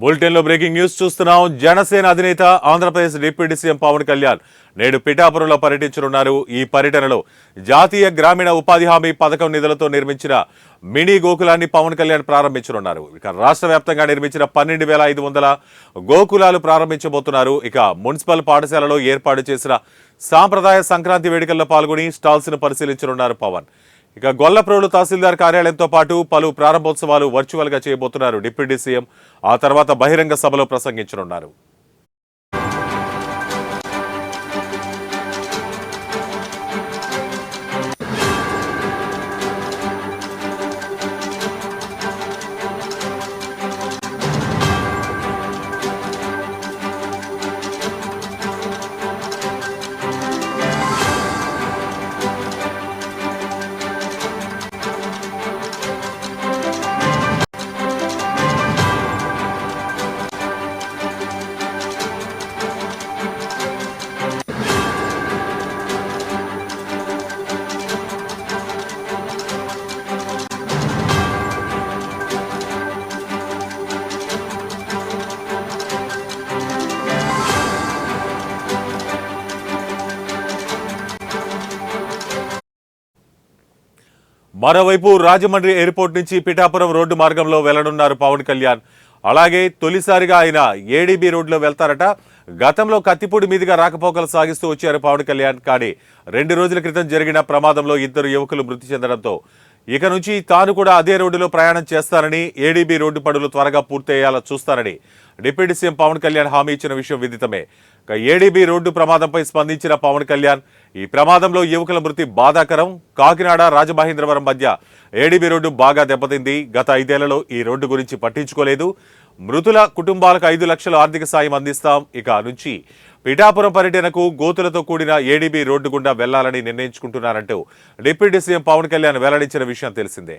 బులెటిన్లో breaking news చూస్తున్నాం. జనసేన అధినేత ఆంధ్రప్రదేశ్ డిప్యూటీ సీఎం పవన్ కళ్యాణ్ నేడు పిఠాపురంలో పర్యటించనున్నారు. ఈ పర్యటనలో జాతీయ గ్రామీణ ఉపాధి హామీ పథకం నిధులతో నిర్మించిన మినీ గోకులాన్ని పవన్ కళ్యాణ్ ప్రారంభించనున్నారు. ఇక రాష్ట్ర వ్యాప్తంగా నిర్మించిన 12,500 గోకులాలు ప్రారంభించబోతున్నారు. ఇక మున్సిపల్ పాఠశాలలో ఏర్పాటు చేసిన సాంప్రదాయ సంక్రాంతి వేడుకల్లో పాల్గొని స్టాల్స్ ను పరిశీలించనున్నారు పవన్. ఇక గొల్లప్రోలు తహసీల్దార్ కార్యాలయంతో పాటు పలు ప్రారంభోత్సవాలు వర్చువల్ గా చేయబోతున్నారు డిప్యూటీ సీఎం. ఆ తర్వాత బహిరంగ సభలో ప్రసంగించనున్నారు. మరోవైపు రాజమండ్రి ఎయిర్పోర్ట్ నుంచి పిఠాపురం రోడ్డు మార్గంలో వెళ్లనున్నారు పవన్ కళ్యాణ్. అలాగే తొలిసారిగా ఆయన ఏడీబీ రోడ్లో వెళ్తారట. గతంలో కత్తిపూడి మీదుగా రాకపోకలు సాగిస్తూ వచ్చారు పవన్ కళ్యాణ్. కానీ 2 రోజుల క్రితం జరిగిన ప్రమాదంలో 2 యువకులు మృతి చెందడంతో ఇక నుంచి తాను కూడా అదే రోడ్డులో ప్రయాణం చేస్తానని, ఏడీబీ రోడ్డు పనులు త్వరగా పూర్తయ్యేలా చూస్తానని డిప్యూటీ సీఎం పవన్ కళ్యాణ్ హామీ ఇచ్చిన విషయం విదితమే. ఏడీబీ రోడ్డు ప్రమాదంపై స్పందించిన పవన్ కళ్యాణ్ ఈ ప్రమాదంలో యువకుల మృతి బాధాకరం. కాకినాడ రాజమహేంద్రవరం మధ్య ఏడీబీ రోడ్డు బాగా దెబ్బతింది. గత 5 ఏళ్లలో ఈ రోడ్డు గురించి పట్టించుకోలేదు. మృతుల కుటుంబాలకు 5 లక్షల ఆర్థిక సాయం అందిస్తాం. ఇక నుంచి పిఠాపురం పర్యటనకు గోతులతో కూడిన ఏడీబీ రోడ్డు గుండా వెళ్లాలని నిర్ణయించుకుంటున్నారంటూ డిప్యూటీ సీఎం పవన్ కళ్యాణ్ వెల్లడించిన విషయం తెలిసిందే.